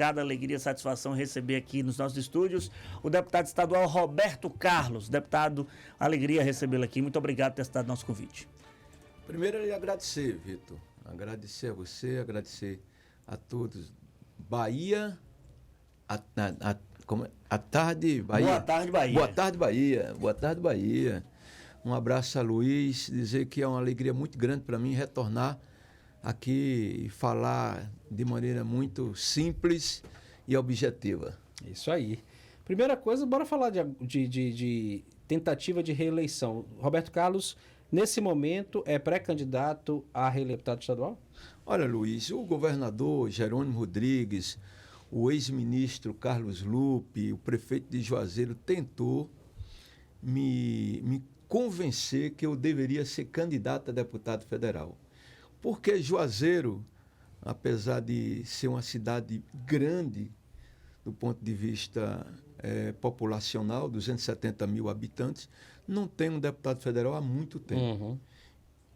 Cada alegria e satisfação receber aqui nos nossos estúdios o deputado estadual Roberto Carlos. Deputado, alegria recebê-lo aqui. Muito obrigado por ter aceitado nosso convite. Primeiro, eu ia agradecer, Vitor. Agradecer a você, agradecer a todos. Bahia, a tarde, Bahia. Boa tarde, Bahia. Boa tarde, Bahia. Boa tarde, Bahia. Um abraço a Luiz, dizer que é uma alegria muito grande para mim retornar aqui e falar de maneira muito simples e objetiva. Isso aí. Primeira coisa, bora falar de tentativa de reeleição. Roberto Carlos, nesse momento, é pré-candidato a deputado estadual? Olha, Luiz, o governador Jerônimo Rodrigues, o ex-ministro Carlos Lupe, o prefeito de Juazeiro tentou me convencer que eu deveria ser candidato a deputado federal. Porque Juazeiro, apesar de ser uma cidade grande do ponto de vista populacional, 270 mil habitantes, não tem um deputado federal há muito tempo. Uhum.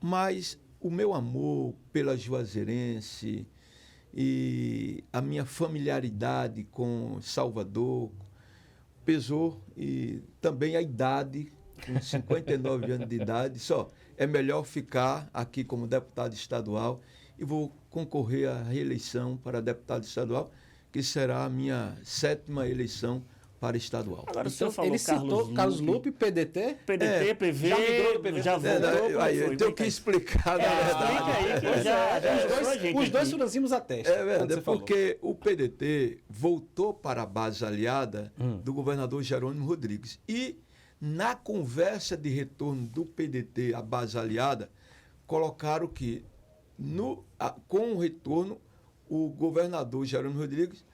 Mas o meu amor pela juazeirense e a minha familiaridade com Salvador pesou, e também a idade, com 59 anos de idade, é melhor ficar aqui como deputado estadual e vou concorrer à reeleição para deputado estadual, que será a minha 7ª eleição para estadual. Agora, Então, o senhor falou ele citou Carlos Lupe, PDT? PDT, PV, já migrou do PV. já voltou. Aí, eu tenho que explicar, na verdade. Explica aí, Os dois franzimos a testa. É verdade, porque o PDT voltou para a base aliada do governador Jerônimo Rodrigues. E na conversa de retorno do PDT à base aliada, colocaram que com o retorno o governador Jerônimo Rodrigues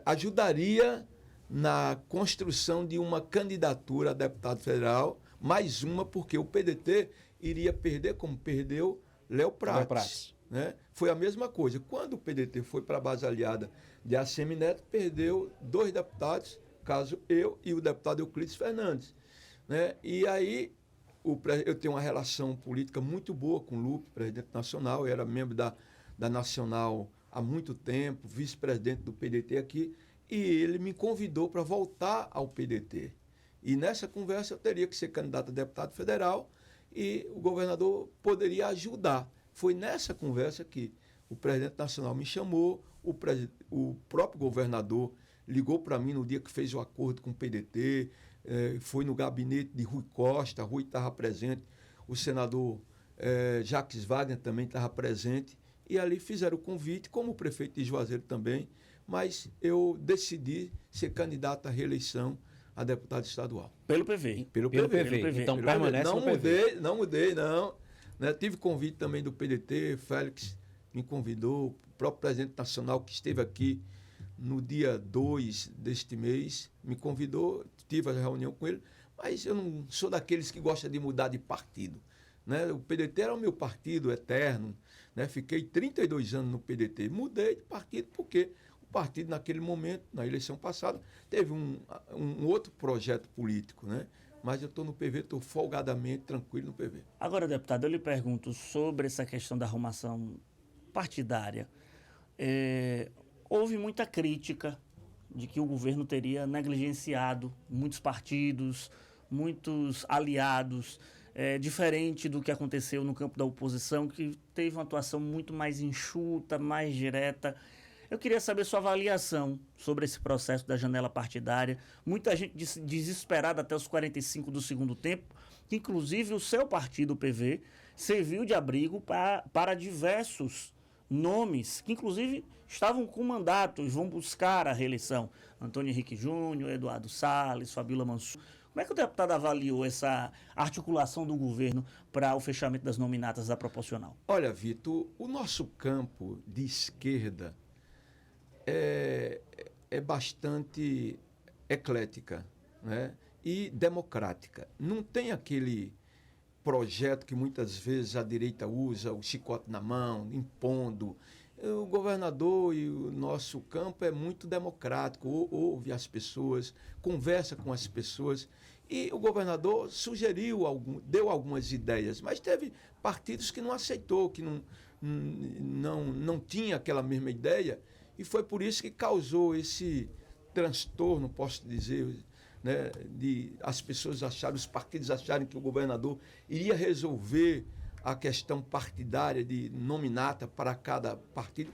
ajudaria na construção de uma candidatura a deputado federal, mais uma, porque o PDT iria perder, como perdeu, Léo Prates. Né? Foi a mesma coisa. Quando o PDT foi para a base aliada de ACM Neto, perdeu 2 deputados, caso eu e o deputado Euclides Fernandes. Né? E aí eu tenho uma relação política muito boa com o Lupe, presidente nacional, eu era membro da Nacional há muito tempo, vice-presidente do PDT aqui, e ele me convidou para voltar ao PDT. E nessa conversa eu teria que ser candidato a deputado federal e o governador poderia ajudar. Foi nessa conversa que o presidente nacional me chamou, o próprio governador ligou para mim no dia que fez o acordo com o PDT, foi no gabinete de Rui Costa, Rui estava presente, o senador Jacques Wagner também estava presente, e ali fizeram o convite, como o prefeito de Juazeiro também, mas eu decidi ser candidato à reeleição a deputado estadual. Pelo PV. Pelo PV. Então permanece no PV. Não mudei. Né? Tive convite também do PDT, Félix me convidou, o próprio presidente nacional que esteve aqui no dia 2 deste mês, me convidou, tive a reunião com ele, mas eu não sou daqueles que gostam de mudar de partido. Né? O PDT era o meu partido eterno, né? Fiquei 32 anos no PDT, mudei de partido porque o partido naquele momento, na eleição passada, teve um outro projeto político, né? Mas eu estou no PV, estou folgadamente tranquilo no PV. Agora, deputado, eu lhe pergunto sobre essa questão da arrumação partidária. Houve muita crítica de que o governo teria negligenciado muitos partidos, muitos aliados, diferente do que aconteceu no campo da oposição, que teve uma atuação muito mais enxuta, mais direta. Eu queria saber sua avaliação sobre esse processo da janela partidária. Muita gente desesperada até os 45 do segundo tempo, que inclusive o seu partido, o PV, serviu de abrigo para diversos nomes que inclusive estavam com mandatos, vão buscar a reeleição. Antônio Henrique Júnior, Eduardo Salles, Fabíola Mansur. Como é que o deputado avaliou essa articulação do governo para o fechamento das nominatas da proporcional? Olha, Vitor, o nosso campo de esquerda é bastante eclética, né? E democrática. Não tem aquele projeto que muitas vezes a direita usa, o chicote na mão, impondo. O governador e o nosso campo é muito democrático, ouve as pessoas, conversa com as pessoas. E o governador deu algumas ideias, mas teve partidos que não aceitou, que não tinha aquela mesma ideia E foi por isso que causou esse transtorno, posso dizer, né, de as pessoas acharem, os partidos acharem que o governador iria resolver a questão partidária de nominata para cada partido,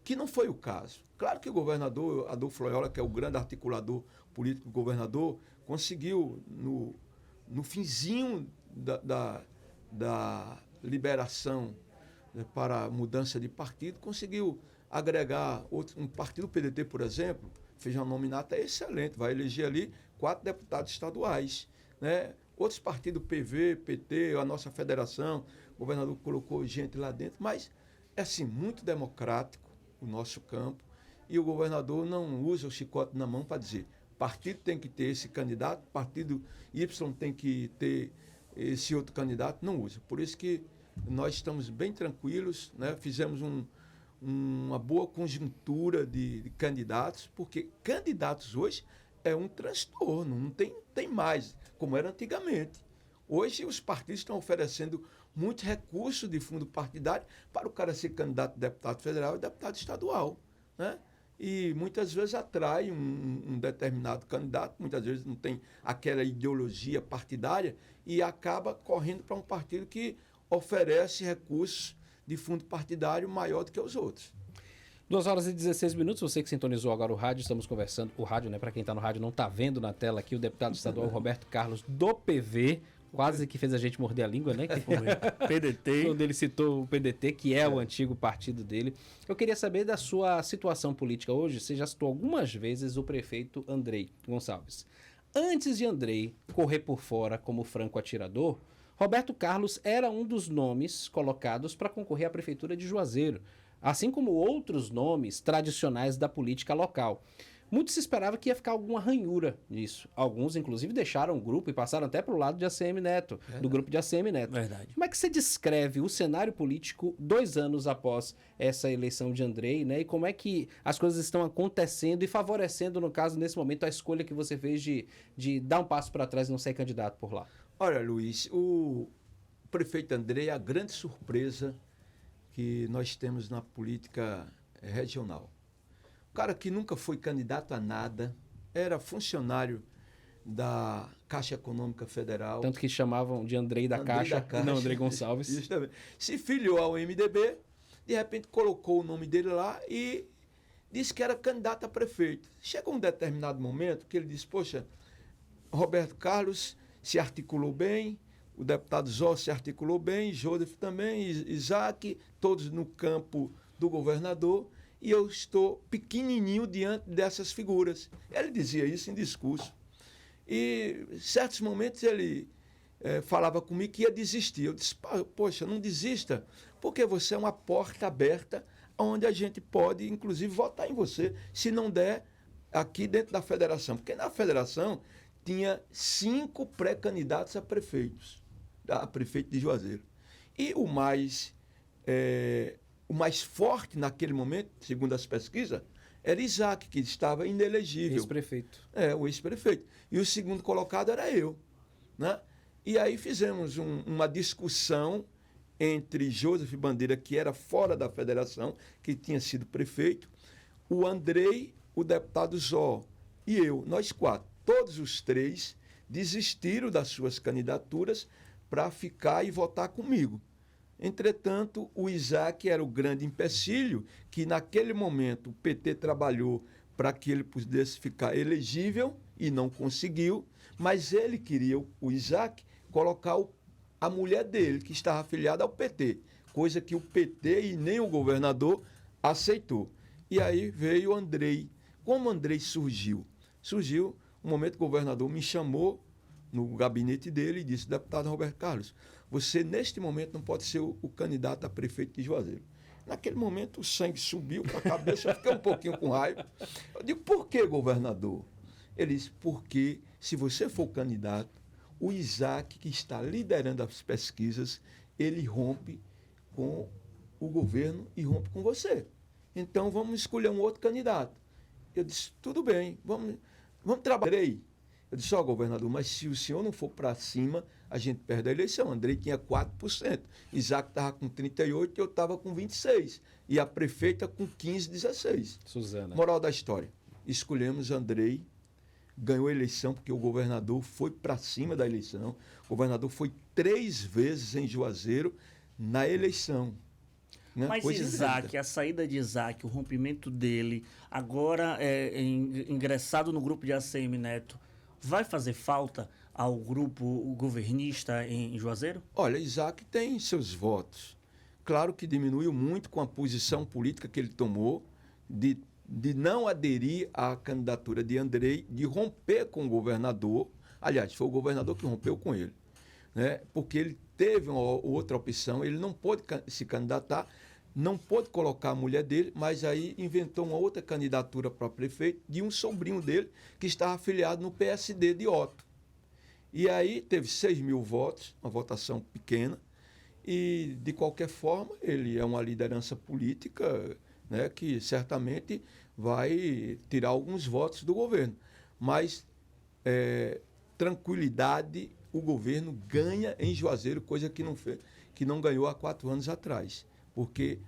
que não foi o caso. Claro que o governador Adolfo Loyola, que é o grande articulador político do governador, conseguiu, no finzinho da liberação, né, para a mudança de partido, conseguiu agregar um partido, o PDT, por exemplo, fez uma nominata excelente, vai eleger ali 4 deputados estaduais, né? Outros partidos, PV, PT, a nossa federação, o governador colocou gente lá dentro, mas é assim, muito democrático o nosso campo, e o governador não usa o chicote na mão para dizer, partido tem que ter esse candidato, partido Y tem que ter esse outro candidato, não usa. Por isso que nós estamos bem tranquilos, né? Fizemos uma boa conjuntura de candidatos, porque candidatos hoje é um transtorno, não tem mais, como era antigamente. Hoje os partidos estão oferecendo muitos recursos de fundo partidário para o cara ser candidato a deputado federal e deputado estadual, né? E muitas vezes atrai um determinado candidato, muitas vezes não tem aquela ideologia partidária e acaba correndo para um partido que oferece recursos de fundo partidário maior do que os outros. 2h16, você que sintonizou agora o rádio, estamos conversando, o rádio, né, para quem está no rádio não está vendo na tela aqui, o deputado estadual Roberto Carlos do PV, quase que fez a gente morder a língua, né? Que foi PDT. Quando ele citou o PDT, que é o antigo partido dele. Eu queria saber da sua situação política hoje. Você já citou algumas vezes o prefeito Andrei Gonçalves. Antes de Andrei correr por fora como franco atirador, Roberto Carlos era um dos nomes colocados para concorrer à prefeitura de Juazeiro, assim como outros nomes tradicionais da política local. Muito se esperava que ia ficar alguma ranhura nisso. Alguns, inclusive, deixaram o grupo e passaram até para o lado de ACM Neto, do grupo de ACM Neto. Verdade. Como é que você descreve o cenário político 2 anos após essa eleição de Andrei, né? E como é que as coisas estão acontecendo e favorecendo, no caso, nesse momento, a escolha que você fez de dar um passo para trás e não ser candidato por lá? Olha, Luiz, o prefeito Andrei é a grande surpresa que nós temos na política regional. O cara que nunca foi candidato a nada, era funcionário da Caixa Econômica Federal. Tanto que chamavam de Andrei da Caixa, não Andrei Gonçalves. Justamente. Se filiou ao MDB, de repente colocou o nome dele lá e disse que era candidato a prefeito. Chegou um determinado momento que ele disse, poxa, Roberto Carlos se articulou bem, o deputado Zó se articulou bem, Joseph também, Isaac, todos no campo do governador, e eu estou pequenininho diante dessas figuras. Ele dizia isso em discurso. E em certos momentos ele falava comigo que ia desistir. Eu disse, poxa, não desista, porque você é uma porta aberta onde a gente pode, inclusive, votar em você, se não der aqui dentro da federação. Porque na federação tinha 5 pré-candidatos a prefeitos, a prefeito de Juazeiro. E o mais forte naquele momento, segundo as pesquisas, era Isaac, que estava inelegível. Ex-prefeito. O ex-prefeito. E o segundo colocado era eu, né? E aí fizemos uma discussão entre Joseph Bandeira, que era fora da federação, que tinha sido prefeito, o Andrei, o deputado Zó e eu, nós 4. Todos os 3 desistiram das suas candidaturas para ficar e votar comigo. Entretanto, o Isaac era o grande empecilho que, naquele momento, o PT trabalhou para que ele pudesse ficar elegível e não conseguiu, mas ele queria, o Isaac, colocar a mulher dele, que estava afiliada ao PT, coisa que o PT e nem o governador aceitou. E aí veio o Andrei. Como o Andrei surgiu? Surgiu um momento que o governador me chamou no gabinete dele e disse, deputado Roberto Carlos, você neste momento não pode ser o candidato a prefeito de Juazeiro. Naquele momento o sangue subiu para a cabeça, eu fiquei um pouquinho com raiva. Eu digo, por que, governador? Ele disse, porque se você for candidato, o Isaac, que está liderando as pesquisas, ele rompe com o governo e rompe com você. Então vamos escolher um outro candidato. Eu disse, tudo bem, vamos trabalhar. Eu disse, governador, mas se o senhor não for para cima, a gente perde a eleição. Andrei tinha 4%, Isaac estava com 38% e eu estava com 26%. E a prefeita com 15%, 16%. Suzana. Moral da história, escolhemos Andrei, ganhou a eleição porque o governador foi para cima da eleição. O governador foi 3 vezes em Juazeiro na eleição. Né? Mas Isaac, a saída de Isaac, o rompimento dele, agora ingressado no grupo de ACM Neto, vai fazer falta ao grupo governista em Juazeiro? Olha, Isaac tem seus votos. Claro que diminuiu muito com a posição política que ele tomou de não aderir à candidatura de Andrei, de romper com o governador. Aliás, foi o governador que rompeu com ele, né? Porque ele teve uma outra opção, ele não pôde se candidatar, não pôde colocar a mulher dele, mas aí inventou uma outra candidatura para prefeito de um sobrinho dele que estava afiliado no PSD de Otto. E aí teve 6 mil votos, uma votação pequena, e de qualquer forma ele é uma liderança política, né, que certamente vai tirar alguns votos do governo. Mas tranquilidade o governo ganha em Juazeiro, coisa que não ganhou há 4 anos atrás. Porque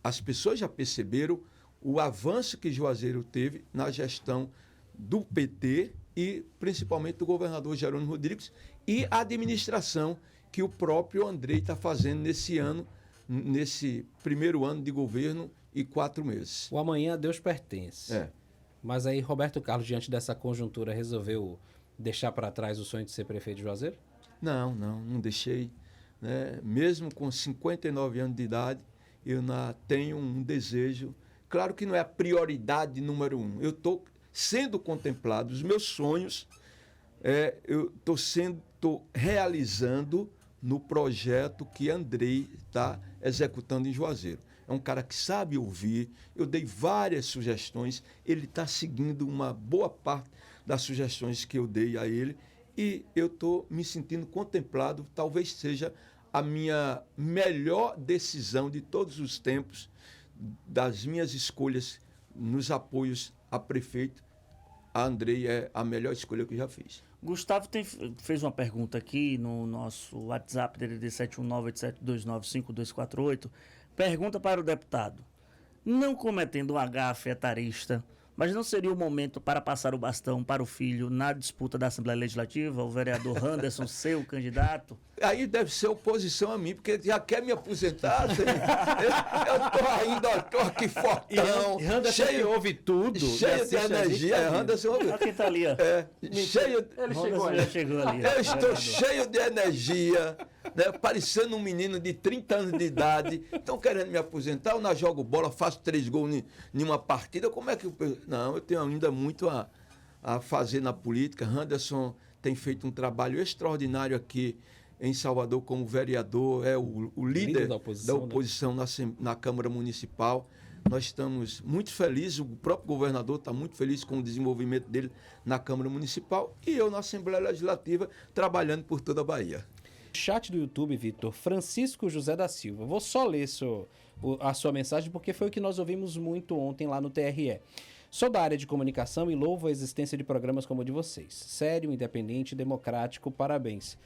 as pessoas já perceberam o avanço que Juazeiro teve na gestão do PT e principalmente do governador Jerônimo Rodrigues e a administração que o próprio Andrei está fazendo nesse ano, nesse primeiro ano de governo e 4 meses. O amanhã a Deus pertence. É. Mas aí Roberto Carlos, diante dessa conjuntura, resolveu deixar para trás o sonho de ser prefeito de Juazeiro? Não deixei. Né? Mesmo com 59 anos de idade, eu ainda tenho um desejo. Claro que não é a prioridade número 1. Eu estou sendo contemplado, os meus sonhos, eu estou realizando no projeto que Andrei está executando em Juazeiro. É um cara que sabe ouvir, eu dei várias sugestões, ele está seguindo uma boa parte das sugestões que eu dei a ele e eu estou me sentindo contemplado, talvez seja a minha melhor decisão de todos os tempos, das minhas escolhas nos apoios a prefeito. A Andrei é a melhor escolha que eu já fiz. Gustavo fez uma pergunta aqui no nosso WhatsApp, DDD 71987295248. Pergunta para o deputado: não cometendo um gafe etarista, mas não seria o momento para passar o bastão para o filho na disputa da Assembleia Legislativa, o vereador Anderson, seu candidato? Aí deve ser oposição a mim, porque já quer me aposentar. Eu estou aqui fortão, Anderson que ouve tudo. Cheio de energia. Anderson, olha quem está ali, ó. Cheio, Ele chegou ali. Eu estou cheio de energia, né, parecendo um menino de 30 anos de idade. Estão querendo me aposentar, eu não jogo bola, faço 3 gols em uma partida. Como é que Não, eu tenho ainda muito a fazer na política. Anderson tem feito um trabalho extraordinário aqui em Salvador como vereador, é o líder da oposição, né? na Câmara Municipal. Nós estamos muito felizes, o próprio governador está muito feliz com o desenvolvimento dele na Câmara Municipal e eu na Assembleia Legislativa trabalhando por toda a Bahia. Chat do YouTube, Vitor, Francisco José da Silva. Vou só ler a sua mensagem porque foi o que nós ouvimos muito ontem lá no TRE. Sou da área de comunicação e louvo a existência de programas como o de vocês. Sério, independente, democrático, parabéns.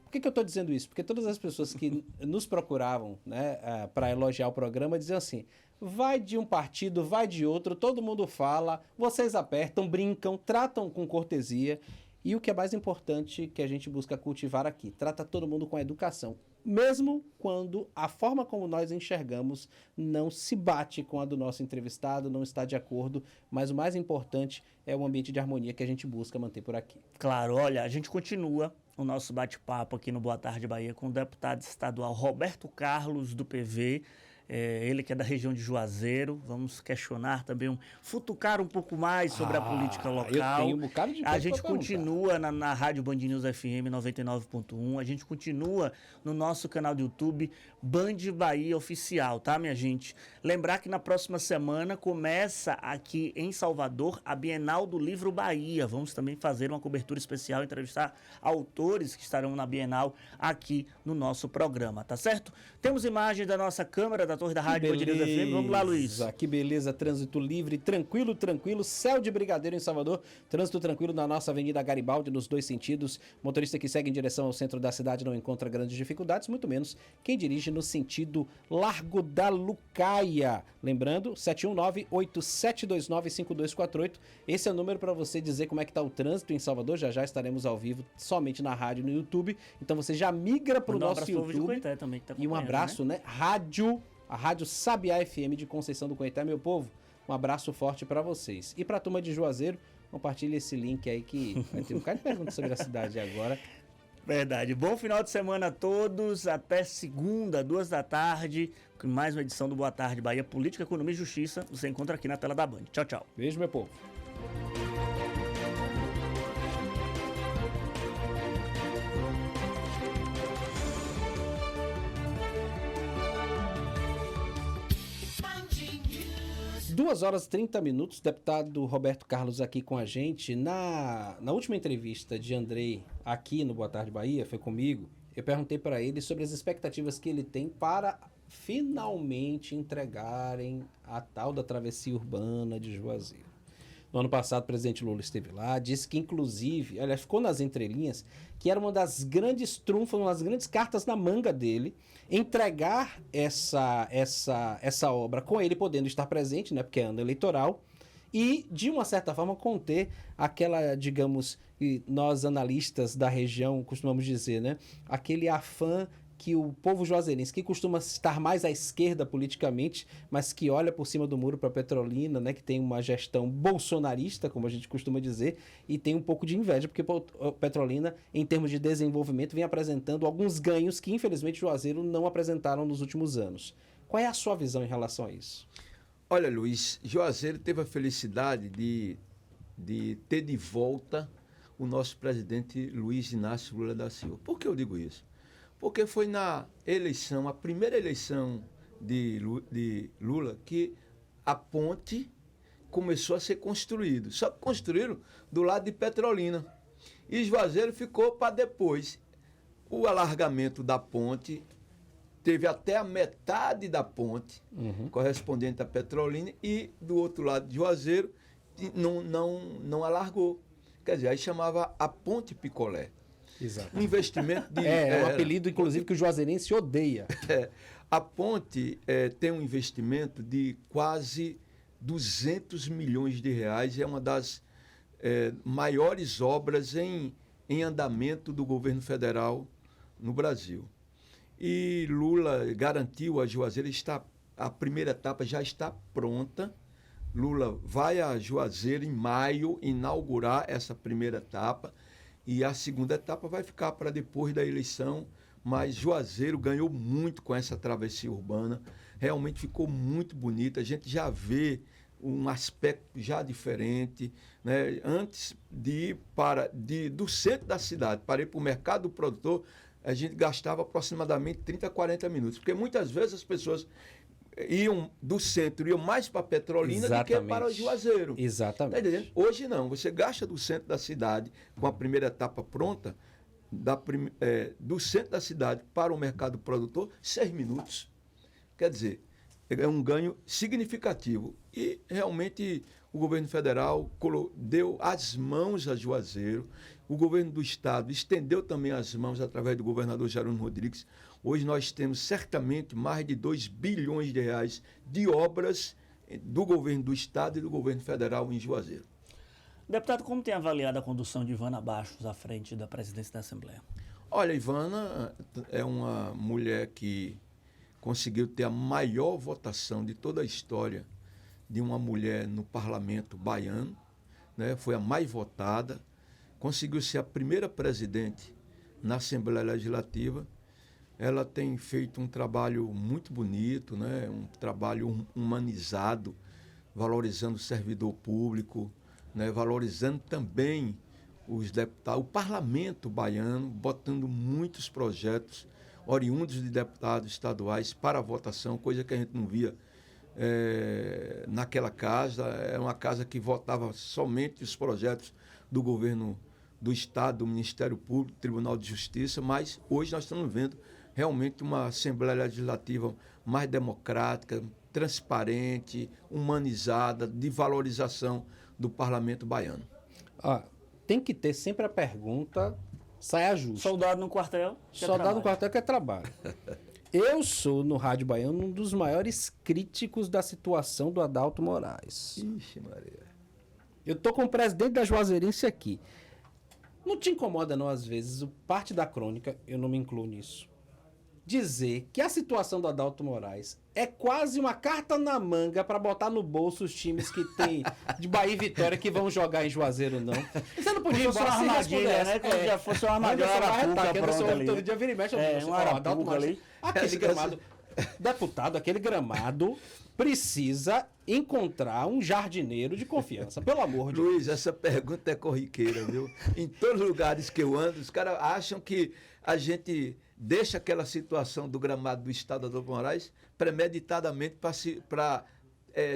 Por que eu estou dizendo isso? Porque todas as pessoas que nos procuravam, né, para elogiar o programa diziam assim: vai de um partido, vai de outro, todo mundo fala, vocês apertam, brincam, tratam com cortesia. E o que é mais importante que a gente busca cultivar aqui, trata todo mundo com educação. Mesmo quando a forma como nós enxergamos não se bate com a do nosso entrevistado, não está de acordo, mas o mais importante é o ambiente de harmonia que a gente busca manter por aqui. Claro, olha, a gente continua o nosso bate-papo aqui no Boa Tarde Bahia com o deputado estadual Roberto Carlos, do PV, ele que é da região de Juazeiro. Vamos questionar também, futucar um pouco mais sobre a política local. Eu tenho um bocado de A gente continua na Rádio Band News FM 99.1, a gente continua no nosso canal do YouTube Band Bahia Oficial, tá, minha gente? Lembrar que na próxima semana começa aqui em Salvador a Bienal do Livro Bahia. Vamos também fazer uma cobertura especial, entrevistar autores que estarão na Bienal aqui no nosso programa, tá certo? Temos imagens da nossa Câmara das torre da Rádio Bandeirantes FM. Vamos lá, Luiz. Que beleza, trânsito livre, tranquilo, céu de Brigadeiro em Salvador, trânsito tranquilo na nossa Avenida Garibaldi, nos dois sentidos. Motorista que segue em direção ao centro da cidade não encontra grandes dificuldades, muito menos quem dirige no sentido Largo da Lucaia. Lembrando, 719-8729-5248. Esse é o número para você dizer como é que está o trânsito em Salvador. Já estaremos ao vivo somente na rádio e no YouTube. Então você já migra para o nosso YouTube. Também, que tá e um abraço, né? A Rádio Sabiá FM de Conceição do Coité, meu povo. Um abraço forte para vocês. E para a turma de Juazeiro, compartilhe esse link aí que vai ter um cara de perguntas sobre a cidade agora. Verdade. Bom final de semana a todos. Até segunda, 2 da tarde, com mais uma edição do Boa Tarde Bahia Política, Economia e Justiça. Você encontra aqui na tela da Band. Tchau, tchau. Beijo, meu povo. Duas horas e 30 minutos, deputado Roberto Carlos aqui com a gente. Na última entrevista de Andrei aqui no Boa Tarde Bahia, foi comigo, eu perguntei para ele sobre as expectativas que ele tem para finalmente entregarem a tal da travessia urbana de Juazeiro. No ano passado, o presidente Lula esteve lá, disse que inclusive, aliás, ficou nas entrelinhas, que era uma das grandes trunfas, uma das grandes cartas na manga dele, entregar essa obra com ele podendo estar presente, né, porque é ano eleitoral, e, de uma certa forma, conter aquela, digamos, que nós analistas da região costumamos dizer, né, aquele afã que o povo juazeirense, que costuma estar mais à esquerda politicamente, mas que olha por cima do muro para Petrolina, né, que tem uma gestão bolsonarista, como a gente costuma dizer, e tem um pouco de inveja, porque Petrolina, em termos de desenvolvimento, vem apresentando alguns ganhos que, infelizmente, Juazeiro não apresentaram nos últimos anos. Qual é a sua visão em relação a isso? Olha, Luiz, Juazeiro teve a felicidade de ter de volta o nosso presidente Luiz Inácio Lula da Silva. Por que eu digo isso? Porque foi na eleição, a primeira eleição de Lula, que a ponte começou a ser construída. Só que construíram do lado de Petrolina. E Juazeiro ficou para depois. O alargamento da ponte teve até a metade da ponte, correspondente à Petrolina, e do outro lado de Juazeiro não alargou. Quer dizer, aí chamava a Ponte Picolé. Exato. Um investimento de... É um apelido, inclusive, que o juazeirense odeia. A ponte tem um investimento de quase 200 milhões de reais. É uma das maiores obras em andamento do governo federal no Brasil. E Lula garantiu a Juazeiro, a primeira etapa já está pronta. Lula vai a Juazeiro em maio inaugurar essa primeira etapa. E a segunda etapa vai ficar para depois da eleição, mas Juazeiro ganhou muito com essa travessia urbana, realmente ficou muito bonita, a gente já vê um aspecto já diferente, né? Antes de ir do centro da cidade para ir para o mercado do produtor, a gente gastava aproximadamente 30 a 40 minutos, porque muitas vezes as pessoas iam do centro, iam mais para Petrolina do que para o Juazeiro. Exatamente. Tá entendendo? Hoje não, você gasta do centro da cidade, com a primeira etapa pronta, do centro da cidade para o mercado produtor, 6 minutos. Quer dizer, é um ganho significativo. E realmente o governo federal deu as mãos a Juazeiro, o governo do estado estendeu também as mãos através do governador Jerônimo Rodrigues. Hoje nós temos certamente mais de 2 bilhões de reais de obras do governo do estado e do governo federal em Juazeiro. Deputado, como tem avaliado a condução de Ivana Bastos à frente da presidência da Assembleia? Olha, Ivana é uma mulher que conseguiu ter a maior votação de toda a história de uma mulher no parlamento baiano, né? Foi a mais votada, conseguiu ser a primeira presidente na Assembleia Legislativa. Ela tem feito um trabalho muito bonito, né? Um trabalho humanizado, valorizando o servidor público, né? Valorizando também os deputados, o parlamento baiano, botando muitos projetos oriundos de deputados estaduais para a votação, coisa que a gente não via naquela casa. Era uma casa que votava somente os projetos do governo do Estado, do Ministério Público, Tribunal de Justiça, mas hoje nós estamos vendo realmente uma Assembleia Legislativa mais democrática, transparente, humanizada, de valorização do parlamento baiano. Tem que ter sempre a pergunta saia justa. Soldado no quartel. Soldado no quartel que é trabalho. Eu sou, no Rádio Baiano, um dos maiores críticos da situação do Adalto Moraes. Ixi, Maria. Eu tô com o presidente da Juazeirense aqui. Não te incomoda, não, às vezes, parte da crônica, eu não me incluo nisso, dizer que a situação do Adalto Moraes é quase uma carta na manga para botar no bolso os times que tem de Bahia e Vitória que vão jogar em Juazeiro, não? Você não podia ir embora sem armadilha, né? Como já fosse uma armadilha, todo dia vira e mexe. Adalto Moraes. Aquele gramado, deputado, aquele gramado precisa encontrar um jardineiro de confiança, pelo amor de Deus. Luiz, essa pergunta é corriqueira, viu? Em todos os lugares que eu ando, os caras acham que a gente deixa aquela situação do gramado do estado do Moraes premeditadamente para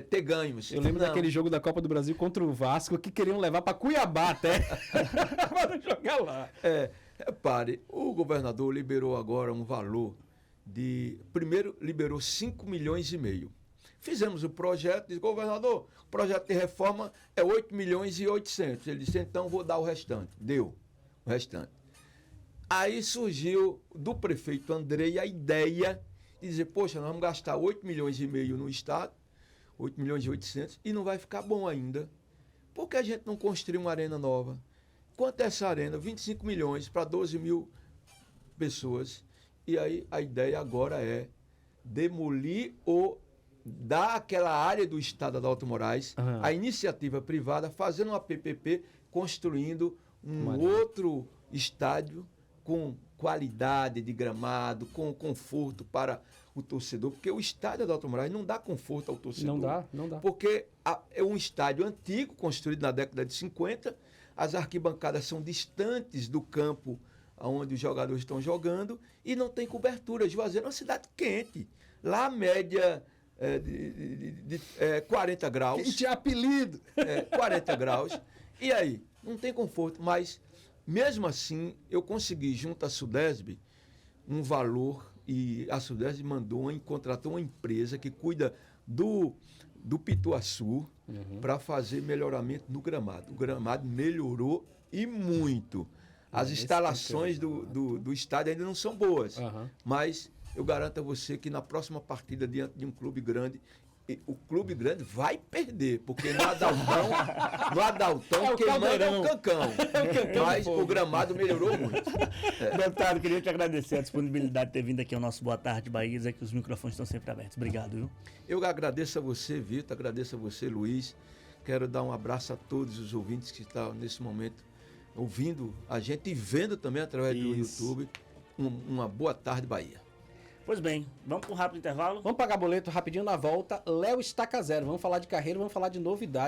ter ganhos. Eu lembro daquele jogo da Copa do Brasil contra o Vasco que queriam levar para Cuiabá até para jogar lá. Repare, o governador liberou agora um valor primeiro liberou 5,5 milhões. Fizemos o projeto, disse, governador, o projeto de reforma é 8,8 milhões. Ele disse, então vou dar o restante. Deu o restante. Aí surgiu do prefeito Andrei a ideia de dizer, poxa, nós vamos gastar 8,5 milhões no estado, 8,8 milhões, e não vai ficar bom ainda. Por que a gente não construir uma arena nova? Quanto é essa arena? 25 milhões para 12 mil pessoas. E aí a ideia agora é demolir ou dar aquela área do estado Adalto Moraes, a iniciativa privada, fazendo uma PPP, construindo outro estádio com qualidade de gramado, com conforto para o torcedor, porque o estádio Adalto Moraes não dá conforto ao torcedor. Não dá. Porque é um estádio antigo, construído na década de 50, as arquibancadas são distantes do campo onde os jogadores estão jogando e não tem cobertura. Juazeiro é uma cidade quente. Lá a média de 40 graus. Quem tinha apelido? 40 graus. E aí? Não tem conforto, mas mesmo assim eu consegui junto à Sudesb um valor e a Sudesb contratou uma empresa que cuida do Pituaçu para fazer melhoramento no gramado. O gramado melhorou e muito. As instalações do estádio ainda não são boas, mas eu garanto a você que na próxima partida diante de um clube grande, o clube grande vai perder, porque no Adaltão quem manda é o Cancão. Mas o gramado melhorou muito. Deputado, queria te agradecer a disponibilidade de ter vindo aqui ao nosso Boa Tarde Bahia, dizer que os microfones estão sempre abertos. Obrigado, viu? Eu agradeço a você, Vitor, agradeço a você, Luiz. Quero dar um abraço a todos os ouvintes que estão nesse momento ouvindo a gente e vendo também através do YouTube. Uma boa tarde, Bahia. Pois bem, vamos para um rápido intervalo? Vamos pagar boleto rapidinho na volta. Léo Estaca Zero. Vamos falar de carreira, vamos falar de novidade.